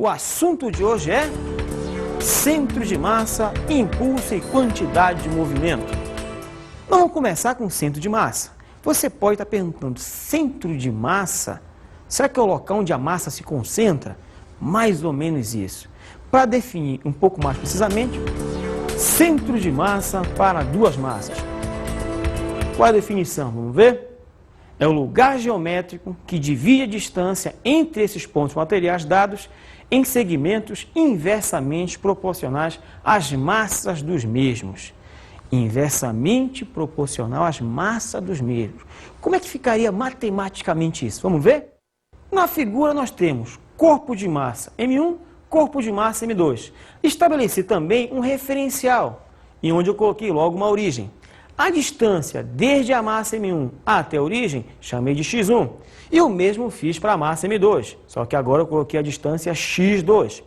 O assunto de hoje é centro de massa, impulso e quantidade de movimento. Vamos começar com o centro de massa. Você pode estar perguntando, centro de massa? Será que é o local onde a massa se concentra? Mais ou menos isso. Para definir um pouco mais precisamente, centro de massa para duas massas. Qual é a definição? Vamos ver? É o lugar geométrico que divide a distância entre esses pontos materiais dados em segmentos inversamente proporcionais às massas dos mesmos. Inversamente proporcional às massas dos mesmos. Como é que ficaria matematicamente isso? Vamos ver? Na figura nós temos corpo de massa M1, corpo de massa M2. Estabeleci também um referencial, em onde eu coloquei logo uma origem. A distância desde a massa M1 até a origem, chamei de x1. E o mesmo fiz para a massa M2, só que agora eu coloquei a distância x2.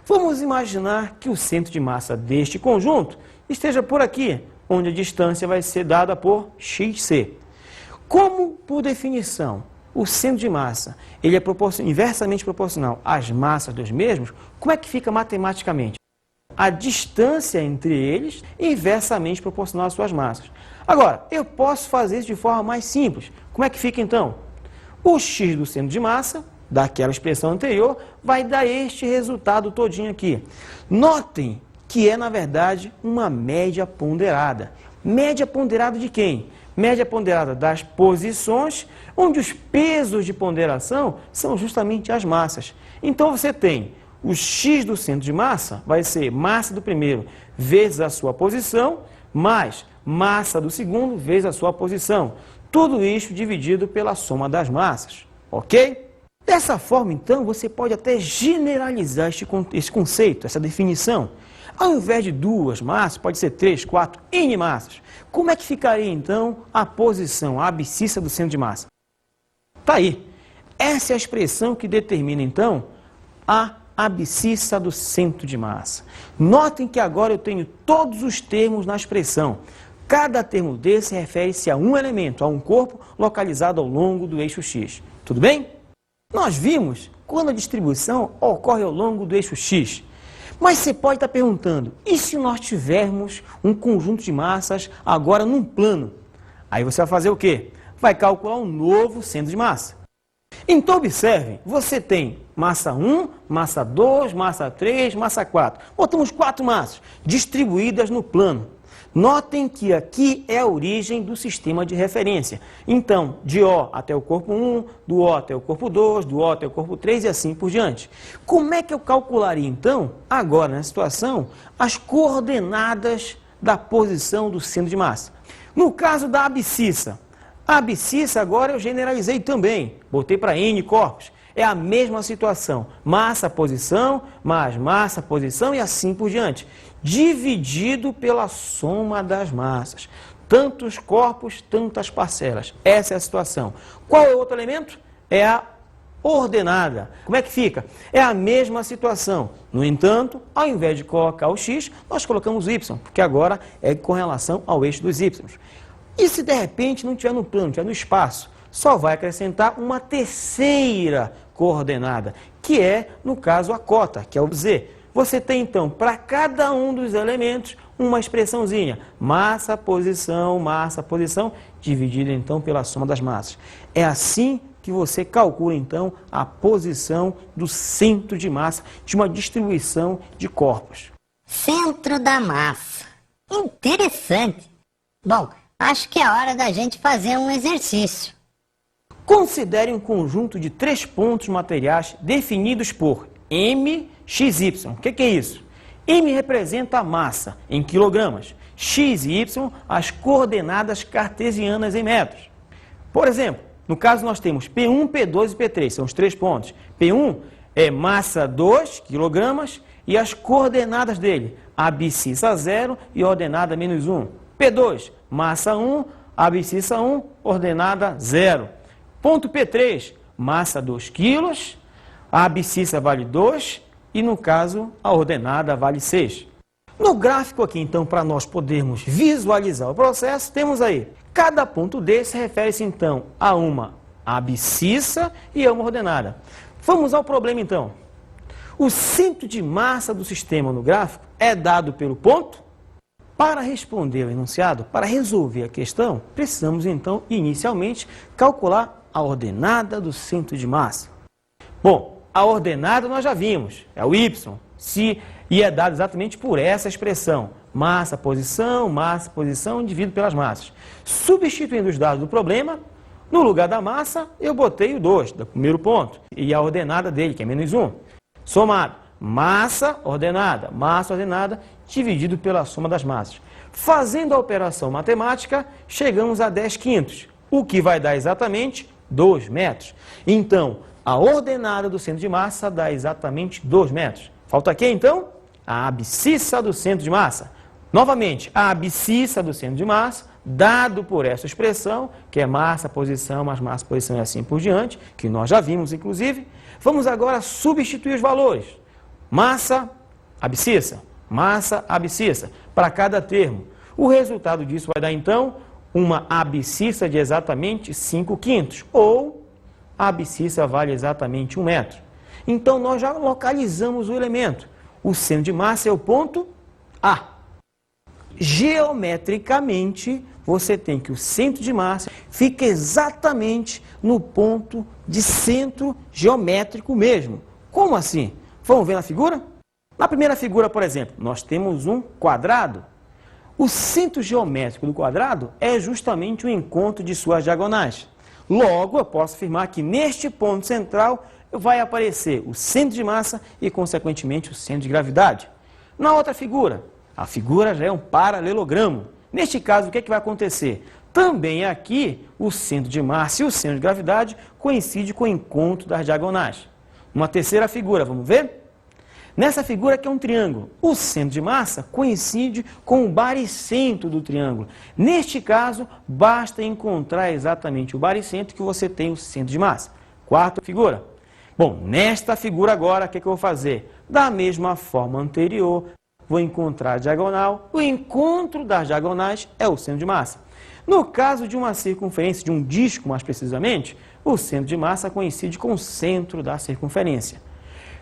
Vamos imaginar que o centro de massa deste conjunto esteja por aqui, onde a distância vai ser dada por xc. Como, por definição, o centro de massa ele é inversamente proporcional às massas dos mesmos, como é que fica matematicamente? A distância entre eles é inversamente proporcional às suas massas. Agora, eu posso fazer isso de forma mais simples. Como é que fica então? O x do centro de massa, daquela expressão anterior, vai dar este resultado todinho aqui. Notem que é, na verdade, uma média ponderada. Média ponderada de quem? Média ponderada das posições, onde os pesos de ponderação são justamente as massas. Então, você tem o x do centro de massa, vai ser massa do primeiro vezes a sua posição, mais massa do segundo vezes a sua posição. Tudo isso dividido pela soma das massas, ok? Dessa forma, então, você pode até generalizar esse conceito, essa definição. Ao invés de duas massas, pode ser 3, 4, N massas. Como é que ficaria, então, a posição, a abscissa do centro de massa? Está aí. Essa é a expressão que determina, então, a abscissa do centro de massa. Notem que agora eu tenho todos os termos na expressão. Cada termo desse refere-se a um elemento, a um corpo localizado ao longo do eixo X. Tudo bem? Nós vimos quando a distribuição ocorre ao longo do eixo X. Mas você pode estar perguntando, e se nós tivermos um conjunto de massas agora num plano? Aí você vai fazer o quê? Vai calcular um novo centro de massa. Então, observe, você tem massa 1, massa 2, massa 3, massa 4. Botamos 4 massas distribuídas no plano. Notem que aqui é a origem do sistema de referência. Então, de O até o corpo 1, do O até o corpo 2, do O até o corpo 3 e assim por diante. Como é que eu calcularia, então, agora nessa situação, as coordenadas da posição do centro de massa? No caso da abscissa, a abscissa agora eu generalizei também, botei para N corpos. É a mesma situação, massa, posição, mais massa, posição e assim por diante. Dividido pela soma das massas. Tantos corpos, tantas parcelas. Essa é a situação. Qual é o outro elemento? É a ordenada. Como é que fica? É a mesma situação. No entanto, ao invés de colocar o x, nós colocamos o y, porque agora é com relação ao eixo dos y. E se de repente não estiver no plano, estiver no espaço? Só vai acrescentar uma terceira coordenada, que é, no caso, a cota, que é o z. Você tem, então, para cada um dos elementos, uma expressãozinha. Massa, posição, dividida, então, pela soma das massas. É assim que você calcula, então, a posição do centro de massa de uma distribuição de corpos. Centro da massa. Interessante. Bom, acho que é hora da gente fazer um exercício. Considere um conjunto de 3 pontos materiais definidos por M, X, Y. O que é isso? M representa a massa em quilogramas, X e Y as coordenadas cartesianas em metros. Por exemplo, no caso nós temos P1, P2 e P3, são os 3 pontos. P1 é massa 2 quilogramas e as coordenadas dele, abscissa 0 e ordenada menos 1. P2, massa 1, abscissa 1, ordenada 0. Ponto P3, massa 2 quilos, a abscissa vale 2 e, no caso, a ordenada vale 6. No gráfico aqui, então, para nós podermos visualizar o processo, temos aí, cada ponto desse refere-se, então, a uma abscissa e a uma ordenada. Vamos ao problema, então. O centro de massa do sistema no gráfico é dado pelo ponto? Para responder ao enunciado, para resolver a questão, precisamos então, inicialmente, calcular a ordenada do centro de massa. Bom, a ordenada nós já vimos, é o y, e é dado exatamente por essa expressão, massa, posição, dividido pelas massas. Substituindo os dados do problema, no lugar da massa, eu botei o 2, do primeiro ponto, e a ordenada dele, que é menos 1. Somado, massa ordenada, dividido pela soma das massas. Fazendo a operação matemática, chegamos a 10 quintos, o que vai dar exatamente 2 metros. Então, a ordenada do centro de massa dá exatamente 2 metros. Falta aqui, então, a abscissa do centro de massa. Novamente, a abscissa do centro de massa, dado por essa expressão, que é massa, posição, mais massa, posição e assim por diante, que nós já vimos, inclusive. Vamos agora substituir os valores. Massa, abscissa, para cada termo. O resultado disso vai dar, então, uma abscissa de exatamente 5 quintos, ou a abscissa vale exatamente 1 metro. Então, nós já localizamos o elemento. O centro de massa é o ponto A. Geometricamente, você tem que o centro de massa fica exatamente no ponto de centro geométrico mesmo. Como assim? Vamos ver na figura? Na primeira figura, por exemplo, nós temos um quadrado. O centro geométrico do quadrado é justamente o encontro de suas diagonais. Logo, eu posso afirmar que neste ponto central vai aparecer o centro de massa e, consequentemente, o centro de gravidade. Na outra figura, a figura já é um paralelogramo. Neste caso, o que vai acontecer? Também aqui, o centro de massa e o centro de gravidade coincidem com o encontro das diagonais. Uma terceira figura, vamos ver? Nessa figura aqui é um triângulo. O centro de massa coincide com o baricentro do triângulo. Neste caso, basta encontrar exatamente o baricentro que você tem o centro de massa. Quarta figura. Bom, nesta figura agora, o que eu vou fazer? Da mesma forma anterior, vou encontrar a diagonal. O encontro das diagonais é o centro de massa. No caso de uma circunferência, de um disco mais precisamente, o centro de massa coincide com o centro da circunferência.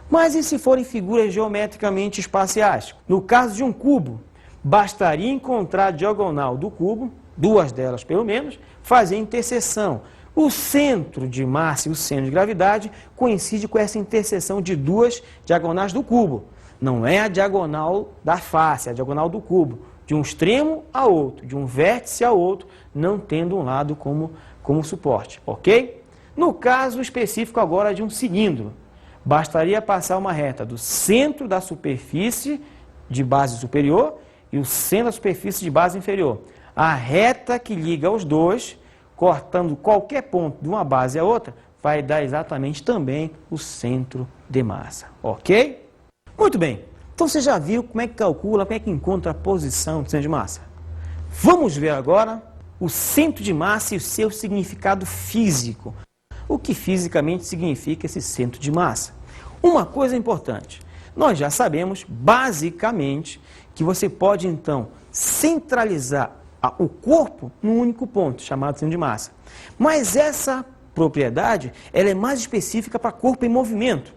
Mas e se forem figuras geometricamente espaciais? No caso de um cubo, bastaria encontrar a diagonal do cubo, duas delas pelo menos, fazer a interseção. O centro de massa e o centro de gravidade coincidem com essa interseção de duas diagonais do cubo. Não é a diagonal da face, é a diagonal do cubo, de um extremo a outro, de um vértice a outro, não tendo um lado como suporte, ok? No caso específico agora de um cilindro, bastaria passar uma reta do centro da superfície de base superior e o centro da superfície de base inferior. A reta que liga os dois, cortando qualquer ponto de uma base a outra, vai dar exatamente também o centro de massa, ok? Muito bem, então você já viu como é que calcula, como é que encontra a posição do centro de massa. Vamos ver agora o centro de massa e o seu significado físico. O que fisicamente significa esse centro de massa? Uma coisa importante, nós já sabemos, basicamente, que você pode, então, centralizar o corpo num único ponto, chamado centro de massa. Mas essa propriedade, ela é mais específica para corpo em movimento.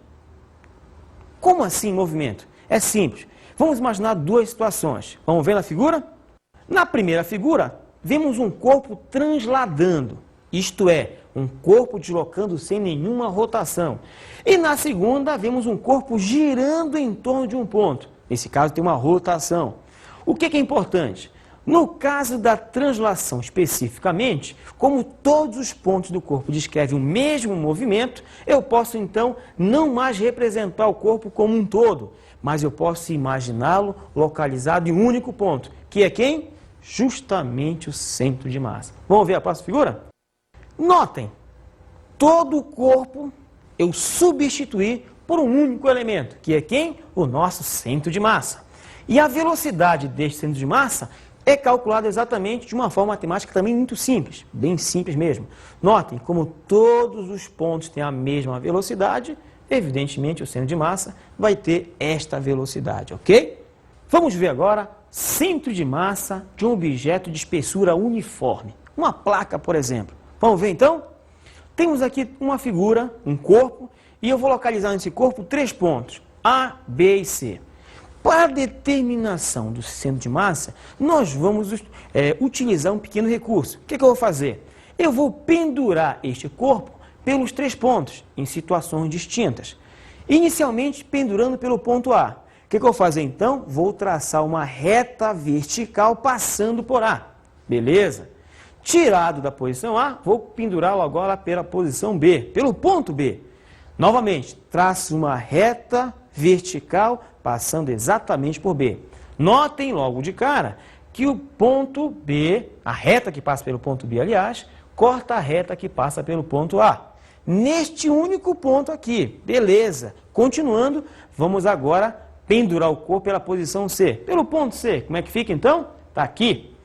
Como assim movimento? É simples. Vamos imaginar duas situações. Vamos ver na figura? Na primeira figura, vemos um corpo transladando, isto é, um corpo deslocando sem nenhuma rotação. E na segunda, vemos um corpo girando em torno de um ponto. Nesse caso, tem uma rotação. O que é importante? No caso da translação especificamente, como todos os pontos do corpo descrevem o mesmo movimento, eu posso então não mais representar o corpo como um todo, mas eu posso imaginá-lo localizado em um único ponto, que é quem? Justamente o centro de massa. Vamos ver a próxima figura? Notem, todo o corpo eu substituí por um único elemento, que é quem? O nosso centro de massa. E a velocidade deste centro de massa é calculada exatamente de uma forma matemática também muito simples, bem simples mesmo. Notem, como todos os pontos têm a mesma velocidade, evidentemente o centro de massa vai ter esta velocidade, ok? Vamos ver agora centro de massa de um objeto de espessura uniforme, uma placa, por exemplo. Vamos ver então? Temos aqui uma figura, um corpo, e eu vou localizar nesse corpo 3 pontos. A, B e C. Para a determinação do centro de massa, nós vamos utilizar um pequeno recurso. O que eu vou fazer? Eu vou pendurar este corpo pelos 3 pontos, em situações distintas. Inicialmente, pendurando pelo ponto A. O que eu vou fazer então? Vou traçar uma reta vertical passando por A. Beleza? Tirado da posição A, vou pendurá-lo agora pela posição B, pelo ponto B. Novamente, traço uma reta vertical passando exatamente por B. Notem logo de cara que o ponto B, a reta que passa pelo ponto B, aliás, corta a reta que passa pelo ponto A. Neste único ponto aqui, beleza. Continuando, vamos agora pendurar o corpo pela posição C. Pelo ponto C, como é que fica então? Está aqui.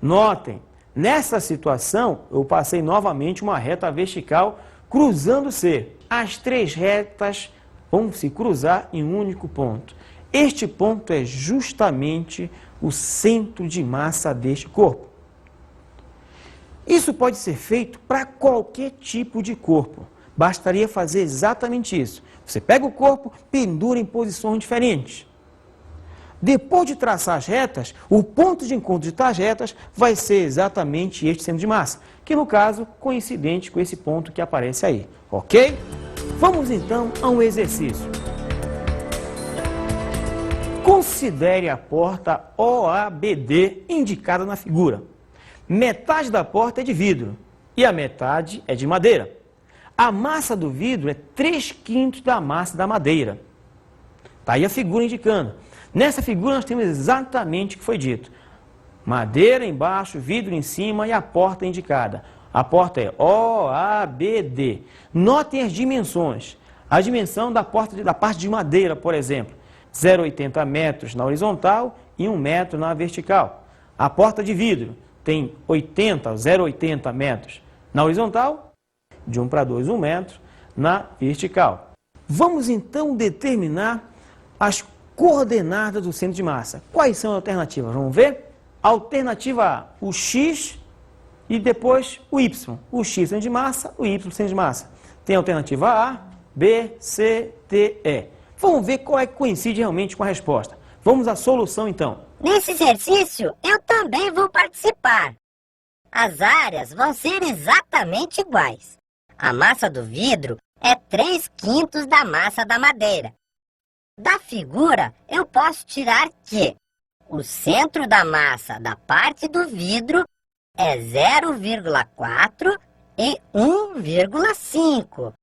Notem, nessa situação, eu passei novamente uma reta vertical cruzando C. As 3 retas vão se cruzar em um único ponto. Este ponto é justamente o centro de massa deste corpo. Isso pode ser feito para qualquer tipo de corpo. Bastaria fazer exatamente isso. Você pega o corpo, pendura em posições diferentes. Depois de traçar as retas, o ponto de encontro de tais retas vai ser exatamente este centro de massa, que no caso, coincidente com esse ponto que aparece aí, ok? Vamos então a um exercício. Considere a porta OABD indicada na figura. Metade da porta é de vidro e a metade é de madeira. A massa do vidro é 3/5 da massa da madeira. Está aí a figura indicando. Nessa figura nós temos exatamente o que foi dito. Madeira embaixo, vidro em cima e a porta indicada. A porta é OABD. Notem as dimensões. A dimensão da parte de madeira, por exemplo, 0,80 metros na horizontal e 1 metro na vertical. A porta de vidro tem 0,80 metros na horizontal, de 1 para 2, 1 metro na vertical. Vamos então determinar as coordenadas do centro de massa. Quais são as alternativas? Vamos ver? Alternativa A, o X e depois o Y. O X centro de massa, o Y centro de massa. Tem a alternativa A, B, C, D, E. Vamos ver qual é que coincide realmente com a resposta. Vamos à solução então. Nesse exercício, eu também vou participar. As áreas vão ser exatamente iguais. A massa do vidro é 3/5 da massa da madeira. Da figura, eu posso tirar que o centro da massa da parte do vidro é 0,4 e 1,5.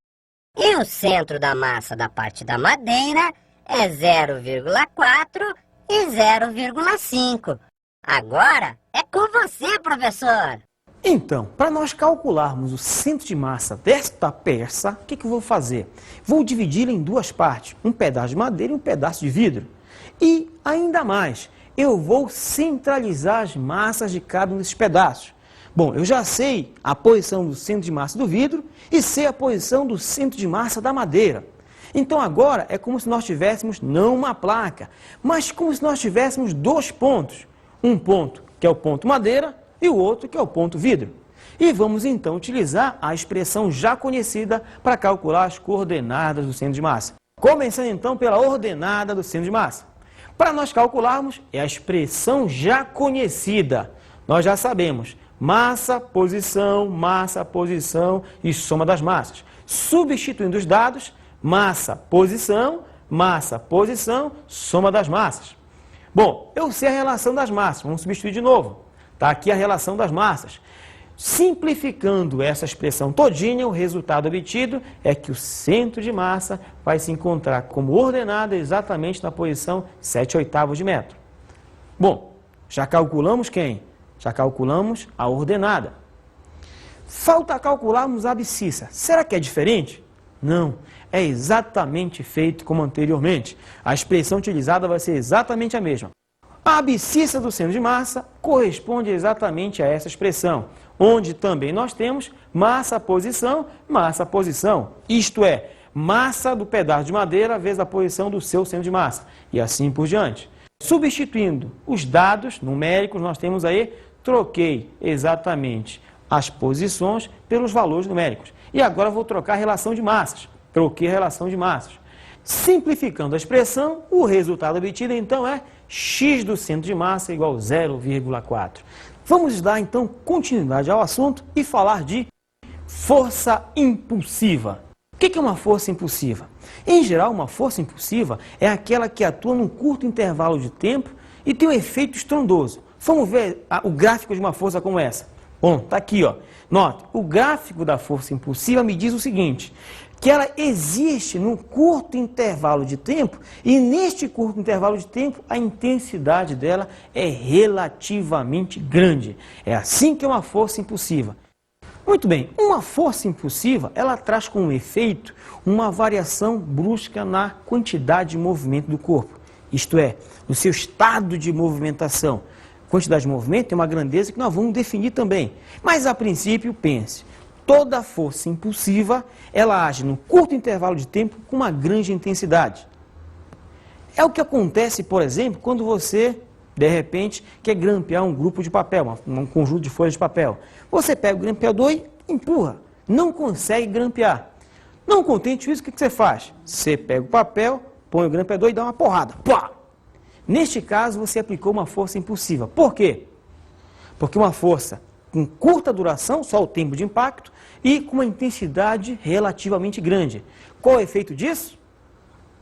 E o centro da massa da parte da madeira é 0,4 e 0,5. Agora é com você, professor. Então, para nós calcularmos o centro de massa desta peça, o que eu vou fazer? Vou dividi-la em 2 partes, um pedaço de madeira e um pedaço de vidro. E, ainda mais, eu vou centralizar as massas de cada um desses pedaços. Bom, eu já sei a posição do centro de massa do vidro e sei a posição do centro de massa da madeira. Então agora é como se nós tivéssemos não uma placa, mas como se nós tivéssemos 2 pontos. Um ponto que é o ponto madeira e o outro que é o ponto vidro. E vamos então utilizar a expressão já conhecida para calcular as coordenadas do centro de massa. Começando então pela ordenada do centro de massa. Para nós calcularmos é a expressão já conhecida. Nós já sabemos massa, posição e soma das massas. Substituindo os dados, massa, posição, soma das massas. Bom, eu sei a relação das massas, vamos substituir de novo. Está aqui a relação das massas. Simplificando essa expressão todinha, o resultado obtido é que o centro de massa vai se encontrar como ordenada exatamente na posição 7/8 de metro. Bom, já calculamos quem? Já calculamos a ordenada. Falta calcularmos a abscissa. Será que é diferente? Não, é exatamente feito como anteriormente. A expressão utilizada vai ser exatamente a mesma. A abscissa do centro de massa corresponde exatamente a essa expressão, onde também nós temos massa-posição. Isto é, massa do pedaço de madeira vezes a posição do seu centro de massa, e assim por diante. Substituindo os dados numéricos, nós temos aí, troquei exatamente as posições pelos valores numéricos. E agora vou trocar a relação de massas. Troquei a relação de massas. Simplificando a expressão, o resultado obtido então é x do centro de massa igual a 0,4. Vamos dar então continuidade ao assunto e falar de força impulsiva. O que é uma força impulsiva? Em geral, uma força impulsiva é aquela que atua num curto intervalo de tempo e tem um efeito estrondoso. Vamos ver o gráfico de uma força como essa. Bom, está aqui, ó. Note, o gráfico da força impulsiva me diz o seguinte, que ela existe num curto intervalo de tempo e neste curto intervalo de tempo a intensidade dela é relativamente grande. É assim que é uma força impulsiva. Muito bem, uma força impulsiva, ela traz como efeito uma variação brusca na quantidade de movimento do corpo. Isto é, no seu estado de movimentação. Quantidade de movimento é uma grandeza que nós vamos definir também. Mas, a princípio, pense, toda força impulsiva, ela age num curto intervalo de tempo com uma grande intensidade. É o que acontece, por exemplo, quando você, de repente, quer grampear um grupo de papel, um conjunto de folhas de papel. Você pega o grampeador e empurra, não consegue grampear. Não contente com isso, o que você faz? Você pega o papel, põe o grampeador e dá uma porrada. Pá! Neste caso, você aplicou uma força impulsiva. Por quê? Porque uma força com curta duração, só o tempo de impacto, e com uma intensidade relativamente grande. Qual é o efeito disso?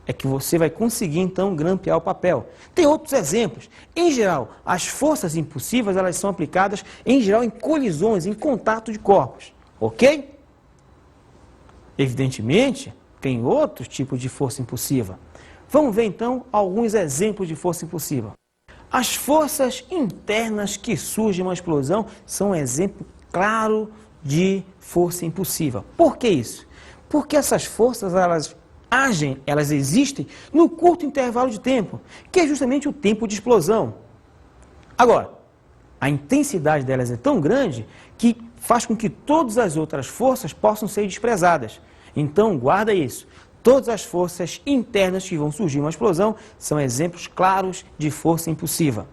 É que você vai conseguir, então, grampear o papel. Tem outros exemplos. Em geral, as forças impulsivas, elas são aplicadas, em geral, em colisões, em contato de corpos. Ok? Evidentemente, tem outros tipos de força impulsiva. Vamos ver, então, alguns exemplos de força impulsiva. As forças internas que surgem uma explosão são um exemplo claro de força impulsiva. Por que isso? Porque essas forças, elas existem no curto intervalo de tempo, que é justamente o tempo de explosão. Agora, a intensidade delas é tão grande que faz com que todas as outras forças possam ser desprezadas. Então, guarda isso. Todas as forças internas que vão surgir uma explosão são exemplos claros de força impulsiva.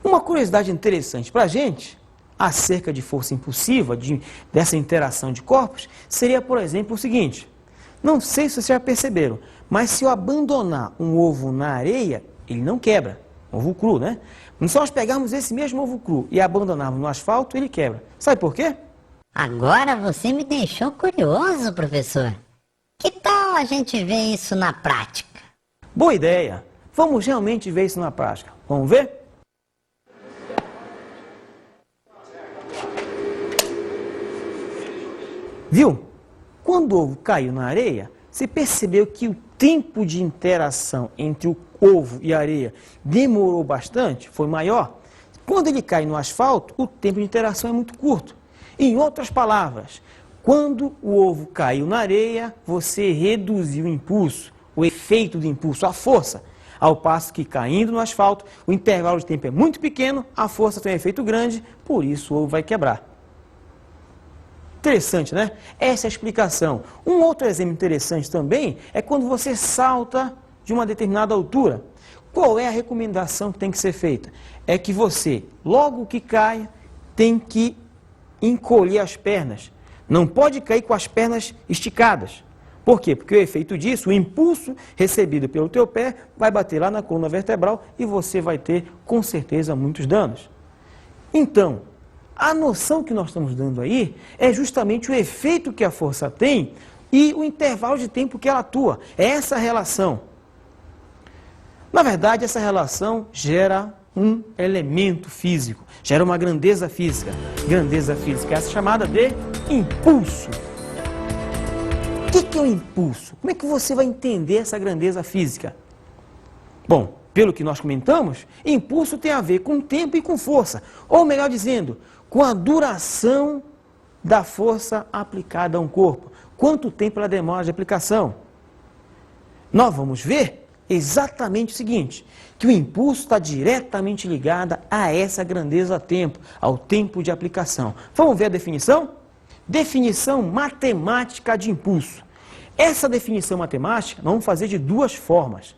Uma curiosidade interessante para a gente, acerca de força impulsiva, dessa interação de corpos, seria, por exemplo, o seguinte. Não sei se vocês já perceberam, mas se eu abandonar um ovo na areia, ele não quebra. Ovo cru, né? Mas se nós pegarmos esse mesmo ovo cru e abandonarmos no asfalto, ele quebra. Sabe por quê? Agora você me deixou curioso, professor. Que tal a gente ver isso na prática? Boa ideia! Vamos realmente ver isso na prática. Vamos ver? Viu? Quando o ovo caiu na areia, você percebeu que o tempo de interação entre o ovo e a areia demorou bastante? Foi maior? Quando ele cai no asfalto, o tempo de interação é muito curto. Em outras palavras, quando o ovo caiu na areia, você reduziu o impulso, o efeito do impulso, a força. Ao passo que caindo no asfalto, o intervalo de tempo é muito pequeno, a força tem um efeito grande, por isso o ovo vai quebrar. Interessante, né? Essa é a explicação. Um outro exemplo interessante também é quando você salta de uma determinada altura. Qual é a recomendação que tem que ser feita? É que você, logo que caia, tem que encolher as pernas. Não pode cair com as pernas esticadas. Por quê? Porque o efeito disso, o impulso recebido pelo teu pé, vai bater lá na coluna vertebral e você vai ter, com certeza, muitos danos. Então, a noção que nós estamos dando aí é justamente o efeito que a força tem e o intervalo de tempo que ela atua. É essa relação. Na verdade, essa relação gera um elemento físico, gera uma grandeza física. Grandeza física, essa chamada de impulso. O que é um impulso? Como é que você vai entender essa grandeza física? Bom, pelo que nós comentamos, impulso tem a ver com tempo e com força. Ou melhor dizendo, com a duração da força aplicada a um corpo. Quanto tempo ela demora de aplicação? Nós vamos ver exatamente o seguinte, que o impulso está diretamente ligado a essa grandeza tempo, ao tempo de aplicação. Vamos ver a definição? Definição matemática de impulso. Essa definição matemática nós vamos fazer de duas formas.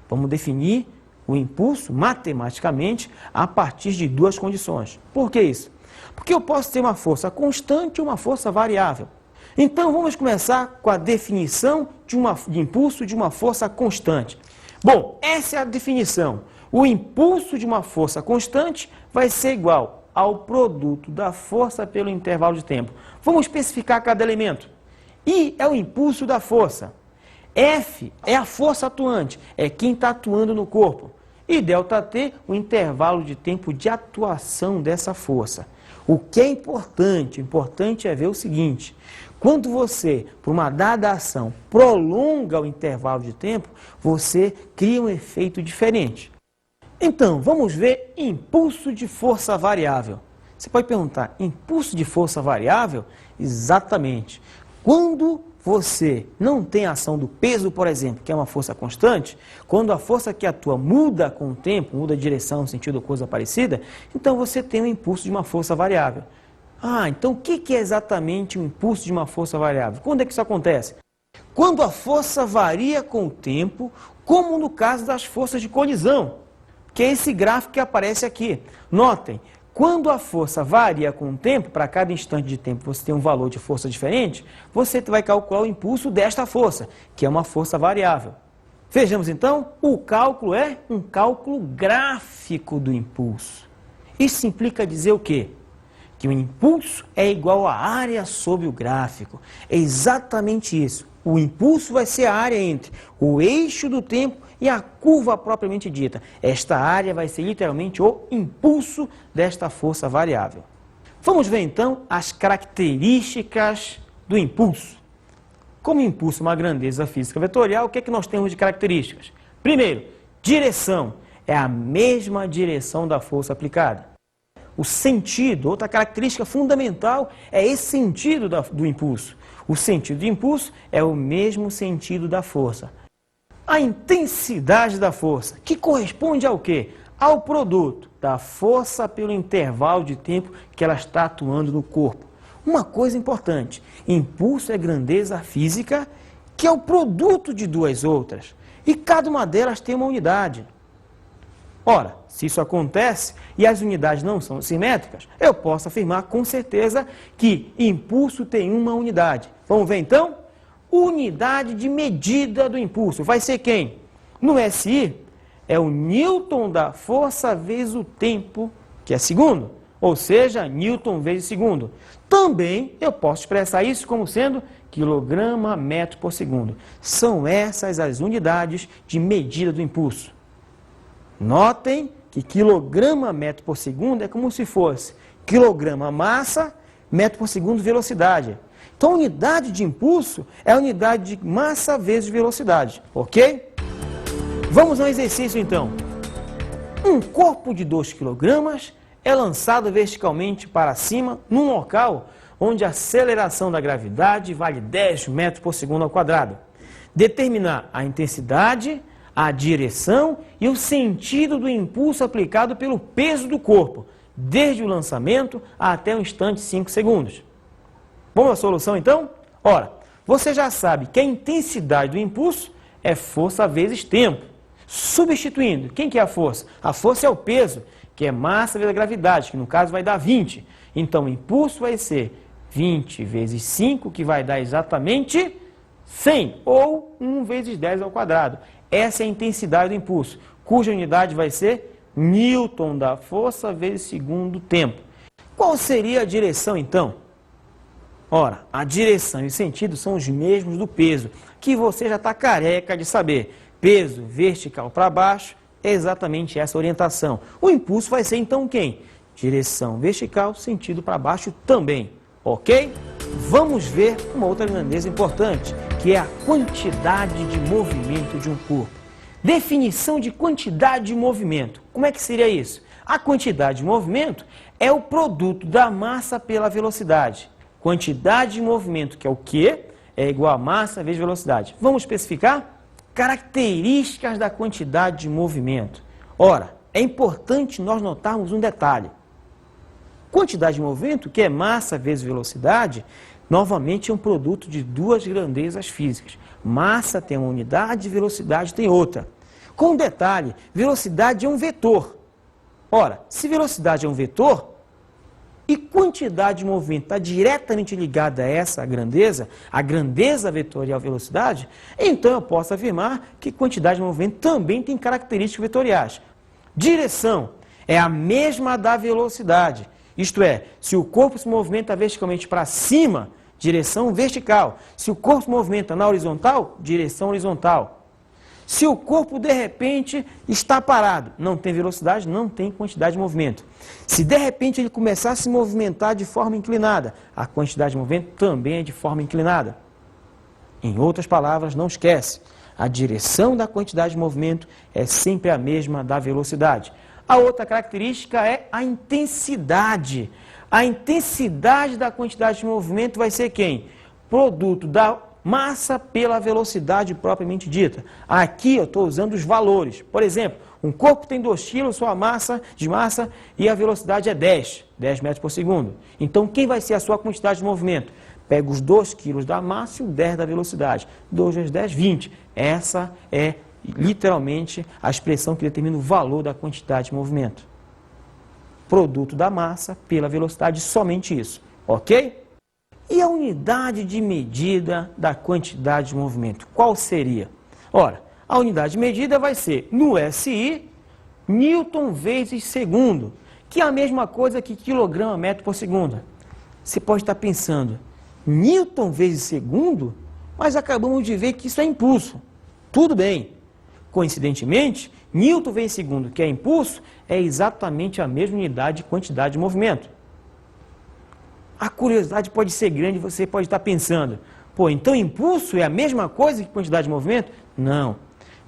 Vamos definir o impulso matematicamente a partir de duas condições. Por que isso? Porque eu posso ter uma força constante e uma força variável. Então, vamos começar com a definição de impulso de uma força constante. Bom, essa é a definição. O impulso de uma força constante vai ser igual ao produto da força pelo intervalo de tempo. Vamos especificar cada elemento. I é o impulso da força. F é a força atuante, é quem está atuando no corpo. E ΔT, o intervalo de tempo de atuação dessa força. O que é importante? O importante é ver o seguinte: quando você, por uma dada ação, prolonga o intervalo de tempo, você cria um efeito diferente. Então, vamos ver impulso de força variável. Você pode perguntar, impulso de força variável? Exatamente. Quando você não tem a ação do peso, por exemplo, que é uma força constante, quando a força que atua muda com o tempo, muda de direção, sentido ou coisa parecida, então você tem o impulso de uma força variável. Então o que é exatamente o impulso de uma força variável? Quando é que isso acontece? Quando a força varia com o tempo, como no caso das forças de colisão, que é esse gráfico que aparece aqui. Notem, quando a força varia com o tempo, para cada instante de tempo você tem um valor de força diferente, você vai calcular o impulso desta força, que é uma força variável. Vejamos então, o cálculo é um cálculo gráfico do impulso. Isso implica dizer o quê? Que o impulso é igual à área sobre o gráfico. É exatamente isso. O impulso vai ser a área entre o eixo do tempo e a curva propriamente dita. Esta área vai ser literalmente o impulso desta força variável. Vamos ver então as características do impulso. Como impulso é uma grandeza física vetorial, o que é que nós temos de características? Primeiro, direção. É a mesma direção da força aplicada. O sentido, outra característica fundamental, é esse sentido do impulso. O sentido do impulso é o mesmo sentido da força. A intensidade da força, que corresponde ao quê? Ao produto da força pelo intervalo de tempo que ela está atuando no corpo. Uma coisa importante, impulso é grandeza física, que é o produto de duas outras, e cada uma delas tem uma unidade. Ora, se isso acontece e as unidades não são simétricas, eu posso afirmar com certeza que impulso tem uma unidade. Vamos ver então? Unidade de medida do impulso. Vai ser quem? No SI, é o Newton da força vezes o tempo, que é segundo. Ou seja, Newton vezes segundo. Também eu posso expressar isso como sendo quilograma metro por segundo. São essas as unidades de medida do impulso. Notem que quilograma metro por segundo é como se fosse quilograma massa, metro por segundo velocidade. Então, a unidade de impulso é a unidade de massa vezes velocidade, ok? Vamos ao exercício, então. Um corpo de 2 kg é lançado verticalmente para cima num local onde a aceleração da gravidade vale 10 metros por segundo ao quadrado. Determinar a intensidade, a direção e o sentido do impulso aplicado pelo peso do corpo, desde o lançamento até o instante 5 segundos. Vamos à solução então? Ora, você já sabe que a intensidade do impulso é força vezes tempo. Substituindo, quem que é a força? A força é o peso, que é massa vezes a gravidade, que no caso vai dar 20. Então o impulso vai ser 20 vezes 5, que vai dar exatamente 100, ou 1 vezes 10 ao quadrado. Essa é a intensidade do impulso, cuja unidade vai ser Newton da força vezes segundo tempo. Qual seria a direção então? Ora, a direção e o sentido são os mesmos do peso, que você já está careca de saber. Peso vertical para baixo é exatamente essa orientação. O impulso vai ser então quem? Direção vertical, sentido para baixo também, ok? Vamos ver uma outra grandeza importante, que é a quantidade de movimento de um corpo. Definição de quantidade de movimento. Como é que seria isso? A quantidade de movimento é o produto da massa pela velocidade. Quantidade de movimento, que é o Q, é igual a massa vezes velocidade. Vamos especificar? Características da quantidade de movimento. Ora, é importante nós notarmos um detalhe. Quantidade de movimento, que é massa vezes velocidade, novamente é um produto de duas grandezas físicas. Massa tem uma unidade, velocidade tem outra. Com um detalhe, velocidade é um vetor. Ora, se velocidade é um vetor, e quantidade de movimento está diretamente ligada a essa grandeza, a grandeza vetorial velocidade, então eu posso afirmar que quantidade de movimento também tem características vetoriais. Direção é a mesma da velocidade, isto é, se o corpo se movimenta verticalmente para cima, direção vertical. Se o corpo se movimenta na horizontal, direção horizontal. Se o corpo, de repente, está parado, não tem velocidade, não tem quantidade de movimento. Se, de repente, ele começar a se movimentar de forma inclinada, a quantidade de movimento também é de forma inclinada. Em outras palavras, não esquece, a direção da quantidade de movimento é sempre a mesma da velocidade. A outra característica é a intensidade. A intensidade da quantidade de movimento vai ser quem? Produto da massa pela velocidade propriamente dita. Aqui eu estou usando os valores. Por exemplo, um corpo tem 2 kg, sua massa e a velocidade é 10 metros por segundo. Então, quem vai ser a sua quantidade de movimento? Pega os 2 kg da massa e o 10 da velocidade. 2 vezes 10, 20. Essa é, literalmente, a expressão que determina o valor da quantidade de movimento. Produto da massa pela velocidade, somente isso. Ok? E a unidade de medida da quantidade de movimento, qual seria? Ora, a unidade de medida vai ser no SI, Newton vezes segundo, que é a mesma coisa que quilograma metro por segundo. Você pode estar pensando, Newton vezes segundo? Mas acabamos de ver que isso é impulso. Tudo bem. Coincidentemente, Newton vezes segundo, que é impulso, é exatamente a mesma unidade de quantidade de movimento. A curiosidade pode ser grande, você pode estar pensando, pô, então impulso é a mesma coisa que quantidade de movimento? Não.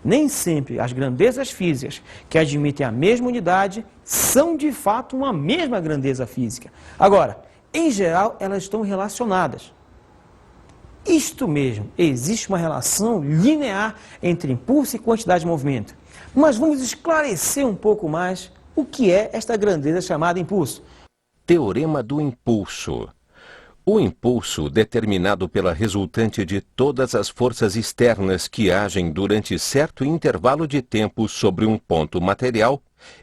Nem sempre as grandezas físicas que admitem a mesma unidade são de fato uma mesma grandeza física. Agora, em geral, elas estão relacionadas. Isto mesmo, existe uma relação linear entre impulso e quantidade de movimento. Mas vamos esclarecer um pouco mais o que é esta grandeza chamada impulso. Teorema do impulso. O impulso, determinado pela resultante de todas as forças externas que agem durante certo intervalo de tempo sobre um ponto material,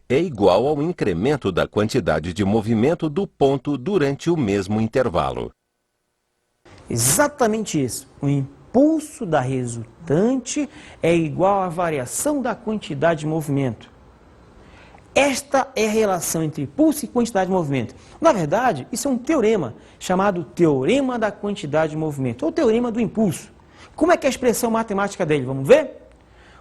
é igual ao incremento da quantidade de movimento do ponto durante o mesmo intervalo. Exatamente isso. O impulso da resultante é igual à variação da quantidade de movimento. Esta é a relação entre impulso e quantidade de movimento. Na verdade, isso é um teorema, chamado teorema da quantidade de movimento, ou teorema do impulso. Como é que é a expressão matemática dele? Vamos ver?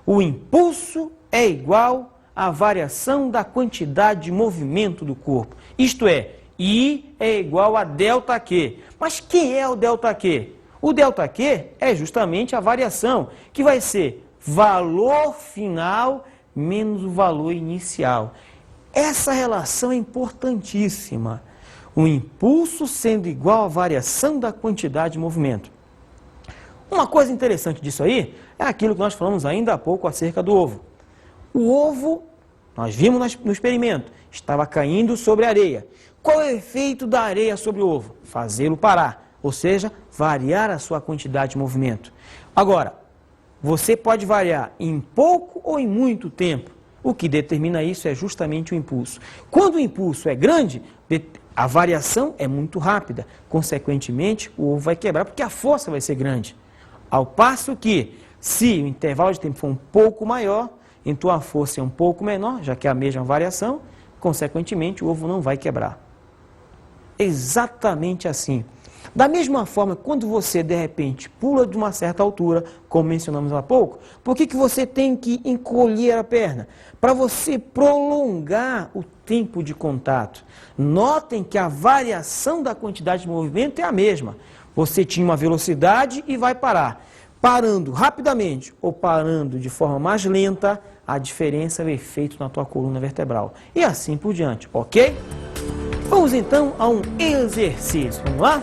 O impulso é igual à variação da quantidade de movimento do corpo. Isto é, I é igual a ΔQ. Mas quem é o ΔQ? O ΔQ é justamente a variação, que vai ser valor final menos o valor inicial. Essa relação é importantíssima. O impulso sendo igual à variação da quantidade de movimento. Uma coisa interessante disso aí é aquilo que nós falamos ainda há pouco acerca do ovo. O ovo, nós vimos no experimento, estava caindo sobre a areia. Qual é o efeito da areia sobre o ovo? Fazê-lo parar, ou seja, variar a sua quantidade de movimento. Agora, você pode variar em pouco ou em muito tempo. O que determina isso é justamente o impulso. Quando o impulso é grande, a variação é muito rápida. Consequentemente, o ovo vai quebrar porque a força vai ser grande. Ao passo que, se o intervalo de tempo for um pouco maior, então a força é um pouco menor, já que é a mesma variação, consequentemente o ovo não vai quebrar. Exatamente assim. Da mesma forma, quando você, de repente, pula de uma certa altura, como mencionamos há pouco, por que você tem que encolher a perna? Para você prolongar o tempo de contato. Notem que a variação da quantidade de movimento é a mesma. Você tinha uma velocidade e vai parar. Parando rapidamente ou parando de forma mais lenta, a diferença é o efeito na tua coluna vertebral. E assim por diante, ok? Vamos então a um exercício. Vamos lá?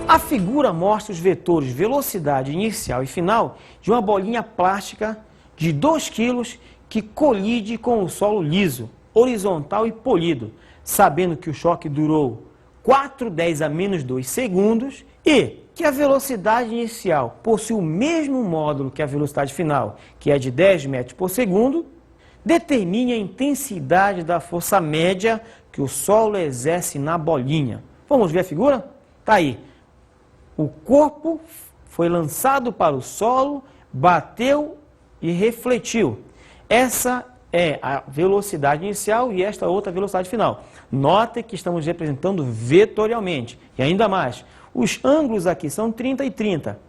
A figura mostra os vetores velocidade inicial e final de uma bolinha plástica de 2 kg que colide com o solo liso, horizontal e polido, sabendo que o choque durou 4×10⁻², segundos e que a velocidade inicial possui o mesmo módulo que a velocidade final, que é de 10 metros por segundo, determine a intensidade da força média que o solo exerce na bolinha. Vamos ver a figura? Está aí. O corpo foi lançado para o solo, bateu e refletiu. Essa é a velocidade inicial e esta outra velocidade final. Note que estamos representando vetorialmente. E ainda mais, os ângulos aqui são 30 e 30.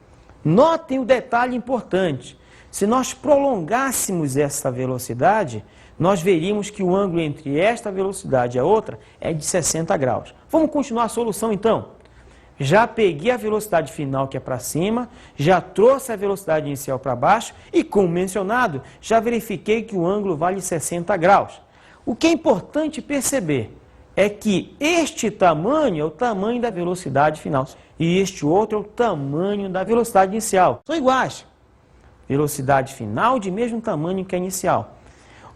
Notem o detalhe importante. Se nós prolongássemos essa velocidade, nós veríamos que o ângulo entre esta velocidade e a outra é de 60 graus. Vamos continuar a solução então. Já peguei a velocidade final que é para cima, já trouxe a velocidade inicial para baixo e, como mencionado, já verifiquei que o ângulo vale 60 graus. O que é importante perceber é que este tamanho é o tamanho da velocidade final e este outro é o tamanho da velocidade inicial. São iguais. Velocidade final de mesmo tamanho que a inicial.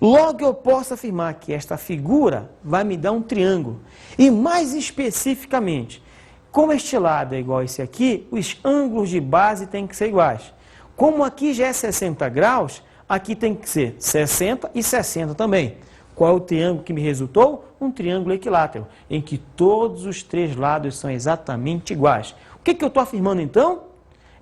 Logo eu posso afirmar que esta figura vai me dar um triângulo. E mais especificamente, como este lado é igual a esse aqui, os ângulos de base têm que ser iguais. Como aqui já é 60 graus, aqui tem que ser 60 e 60 também. Qual é o triângulo que me resultou? Um triângulo equilátero, em que todos os três lados são exatamente iguais. O que eu estou afirmando então?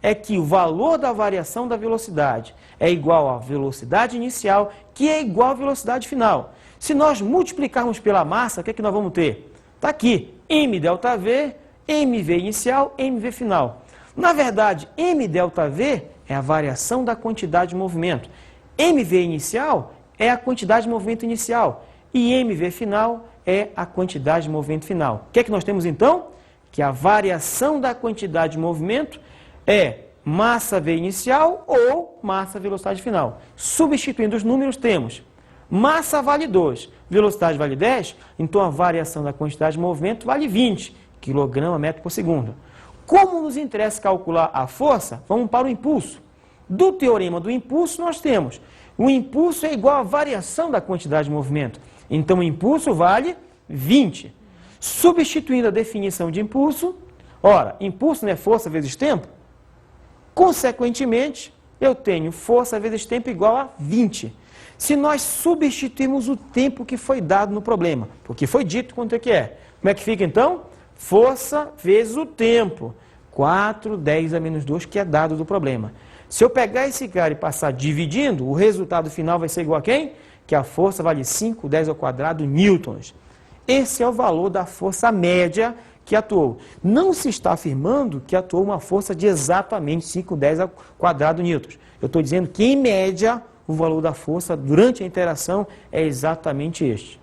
É que o valor da variação da velocidade é igual à velocidade inicial, que é igual à velocidade final. Se nós multiplicarmos pela massa, o que nós vamos ter? Está aqui, m delta v, mv inicial, mv final. Na verdade, m delta v é a variação da quantidade de movimento. mv inicial é a quantidade de movimento inicial e mv final é a quantidade de movimento final. O que é que nós temos então? Que a variação da quantidade de movimento é massa v inicial ou massa velocidade final. Substituindo os números, temos massa vale 2, velocidade vale 10, então a variação da quantidade de movimento vale 20 kg/metro por segundo. Como nos interessa calcular a força, vamos para o impulso. Do teorema do impulso, nós temos o impulso é igual à variação da quantidade de movimento. Então, o impulso vale 20. Substituindo a definição de impulso, ora, impulso não é força vezes tempo? Consequentemente, eu tenho força vezes tempo igual a 20. Se nós substituirmos o tempo que foi dado no problema, porque foi dito quanto é que é. Como é que fica então? Força vezes o tempo. 4, 10 a menos 2, que é dado do problema. Se eu pegar esse cara e passar dividindo, o resultado final vai ser igual a quem? Que a força vale 5, 10 ao quadrado newtons. Esse é o valor da força média que atuou. Não se está afirmando que atuou uma força de exatamente 5, 10 ao quadrado newtons. Eu estou dizendo que, em média, o valor da força durante a interação é exatamente este.